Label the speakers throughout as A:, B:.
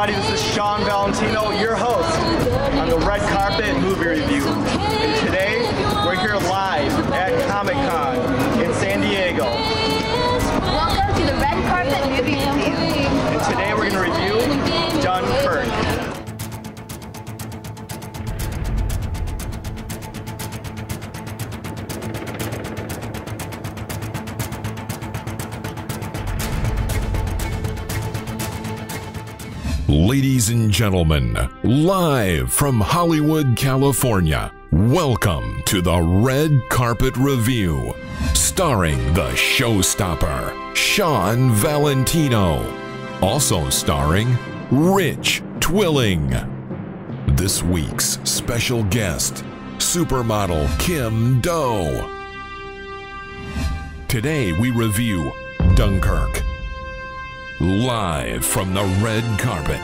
A: everybody, this is Shawn Valentino, your host on the Red Carpet Movie Review. And today, we're here live at Comic-Con in San Diego.
B: Welcome to the Red Carpet Movie Review.
A: And today we're going to review Dunkirk.
C: Ladies and gentlemen, live from Hollywood, California, welcome to the Red Carpet Review, starring the Showstopper, Shawn Valentino, also starring Rich Twilling. This week's special guest, supermodel Kim Do. Today we review Dunkirk, live from the red carpet.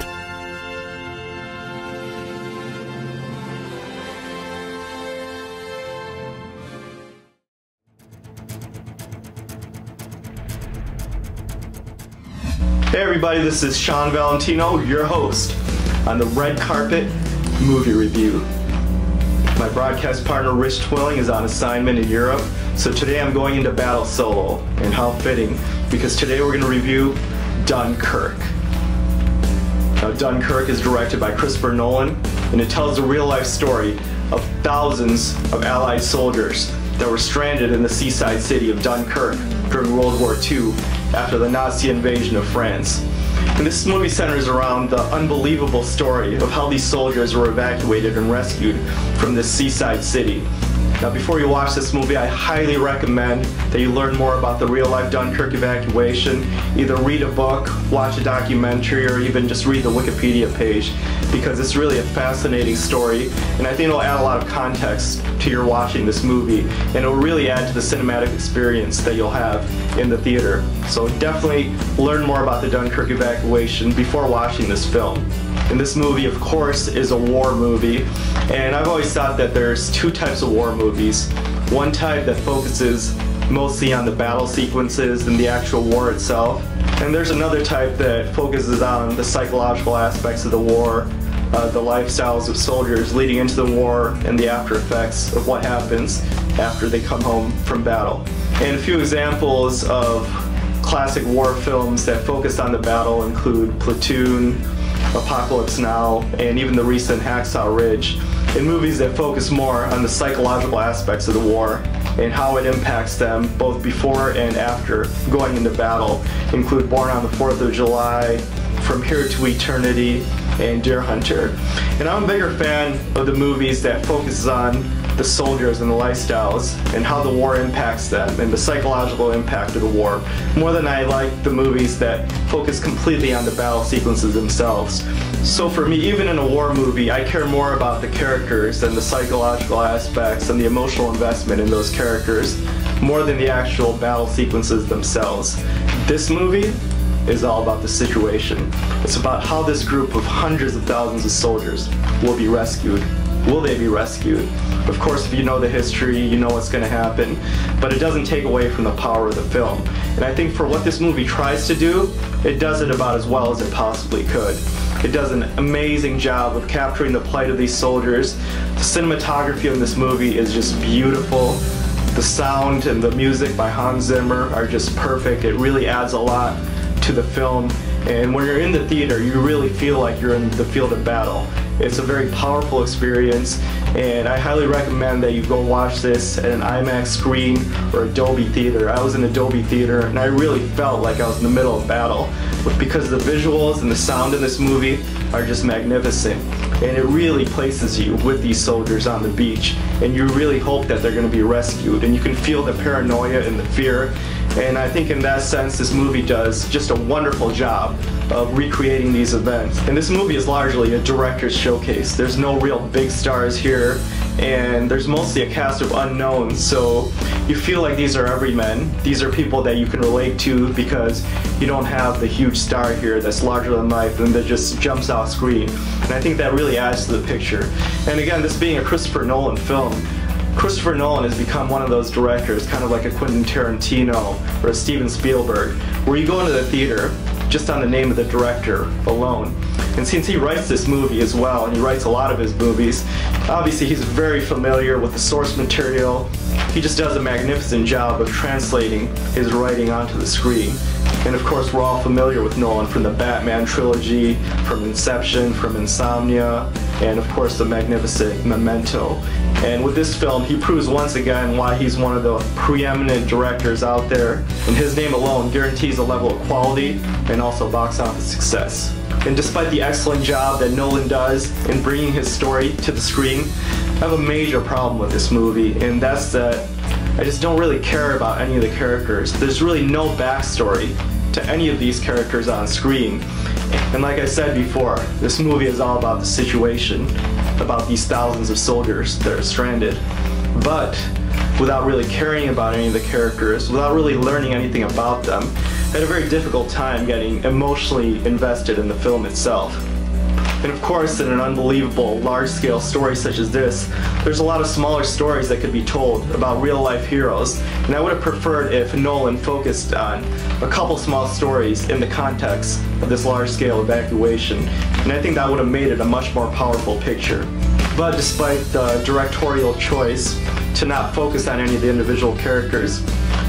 A: Hey everybody, this is Shawn Valentino, your host on the Red Carpet Movie Review. My broadcast partner Rich Twilling is on assignment in Europe, so today I'm going into battle solo, and how fitting, because today we're going to review Dunkirk. Now, Dunkirk is directed by Christopher Nolan, and it tells the real-life story of thousands of Allied soldiers that were stranded in the seaside city of Dunkirk during World War II after the Nazi invasion of France. And this movie centers around the unbelievable story of how these soldiers were evacuated and rescued from this seaside city. Now, before you watch this movie, I highly recommend that you learn more about the real-life Dunkirk evacuation. Either read a book, watch a documentary, or even just read the Wikipedia page, because it's really a fascinating story, and I think it'll add a lot of context to your watching this movie, and it'll really add to the cinematic experience that you'll have in the theater. So definitely learn more about the Dunkirk evacuation before watching this film. And this movie, of course, is a war movie, and I've always thought that there's two types of war movies. One type that focuses mostly on the battle sequences and the actual war itself, and there's another type that focuses on the psychological aspects of the war, the lifestyles of soldiers leading into the war, and the after effects of what happens after they come home from battle. And a few examples of classic war films that focus on the battle include Platoon, Apocalypse Now, and even the recent Hacksaw Ridge, and movies that focus more on the psychological aspects of the war and how it impacts them both before and after going into battle include Born on the 4th of July, From Here to Eternity, and Deer Hunter. And I'm a bigger fan of the movies that focuses on the soldiers and the lifestyles and how the war impacts them and the psychological impact of the war, more than I like the movies that focus completely on the battle sequences themselves. So for me, even in a war movie, I care more about the characters and the psychological aspects and the emotional investment in those characters more than the actual battle sequences themselves. This movie is all about the situation. It's about how this group of hundreds of thousands of soldiers will be rescued. Will they be rescued? Of course, if you know the history, you know what's going to happen, but it doesn't take away from the power of the film. And I think for what this movie tries to do, it does it about as well as it possibly could. It does an amazing job of capturing the plight of these soldiers. The cinematography in this movie is just beautiful. The sound and the music by Hans Zimmer are just perfect. It really adds a lot to the film, and when you're in the theater, you really feel like you're in the field of battle. It's a very powerful experience, and I highly recommend that you go watch this at an IMAX screen or a Dolby theater. I was in a Dolby theater, and I really felt like I was in the middle of battle, because the visuals and the sound in this movie are just magnificent, and it really places you with these soldiers on the beach, and you really hope that they're going to be rescued, and you can feel the paranoia and the fear. And I think in that sense, this movie does just a wonderful job of recreating these events. And this movie is largely a director's showcase. There's no real big stars here, and there's mostly a cast of unknowns, so you feel like these are everymen. These are people that you can relate to because you don't have the huge star here that's larger than life and that just jumps off screen. And I think that really adds to the picture. And again, this being a Christopher Nolan film, Christopher Nolan has become one of those directors, kind of like a Quentin Tarantino or a Steven Spielberg, where you go into the theater just on the name of the director alone. And since he writes this movie as well, and he writes a lot of his movies, obviously he's very familiar with the source material. He just does a magnificent job of translating his writing onto the screen. And of course, we're all familiar with Nolan from the Batman trilogy, from Inception, from Insomnia, and of course the magnificent Memento. And with this film, he proves once again why he's one of the preeminent directors out there, and his name alone guarantees a level of quality and also box office success. And despite the excellent job that Nolan does in bringing his story to the screen, I have a major problem with this movie, and that's that I just don't really care about any of the characters. There's really no backstory to any of these characters on screen. And like I said before, this movie is all about the situation, about these thousands of soldiers that are stranded. But without really caring about any of the characters, without really learning anything about them, I had a very difficult time getting emotionally invested in the film itself. And of course, in an unbelievable large-scale story such as this, there's a lot of smaller stories that could be told about real-life heroes, and I would have preferred if Nolan focused on a couple small stories in the context of this large-scale evacuation, and I think that would have made it a much more powerful picture. But despite the directorial choice to not focus on any of the individual characters,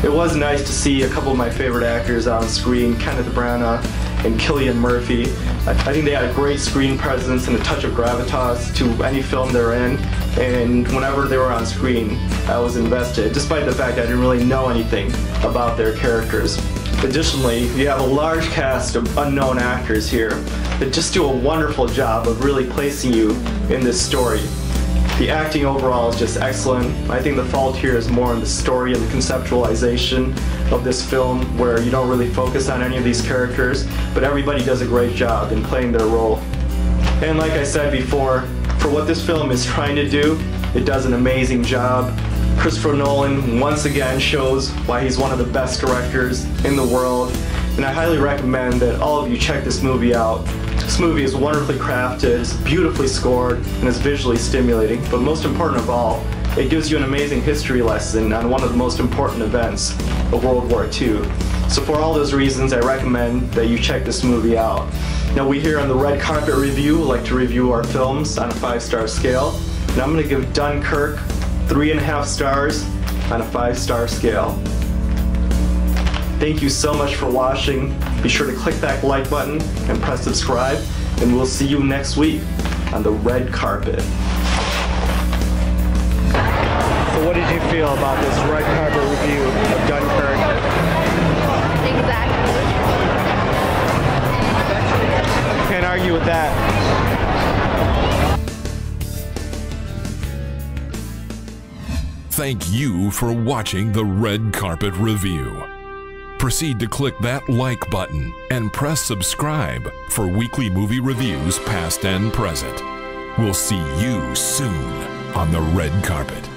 A: it was nice to see a couple of my favorite actors on screen, Kenneth Branagh and Cillian Murphy. I think they had a great screen presence and a touch of gravitas to any film they're in, and whenever they were on screen, I was invested, despite the fact I didn't really know anything about their characters. Additionally, you have a large cast of unknown actors here that just do a wonderful job of really placing you in this story. The acting overall is just excellent. I think the fault here is more in the story and the conceptualization of this film, where you don't really focus on any of these characters, but everybody does a great job in playing their role. And like I said before, for what this film is trying to do, it does an amazing job. Christopher Nolan once again shows why he's one of the best directors in the world, and I highly recommend that all of you check this movie out. This movie is wonderfully crafted, it's beautifully scored, and it's visually stimulating, but most important of all, it gives you an amazing history lesson on one of the most important events of World War II. So for all those reasons, I recommend that you check this movie out. Now, we here on the Red Carpet Review like to review our films on a 5-star scale, and I'm going to give Dunkirk 3.5 stars on a 5-star scale. Thank you so much for watching. Be sure to click that like button and press subscribe, and we'll see you next week on the Red Carpet. So what did you feel about this Red Carpet review of Dunkirk?
B: Exactly.
A: Can't argue with that.
C: Thank you for watching the Red Carpet Review. Proceed to click that like button and press subscribe for weekly movie reviews past and present. We'll see you soon on the Red Carpet.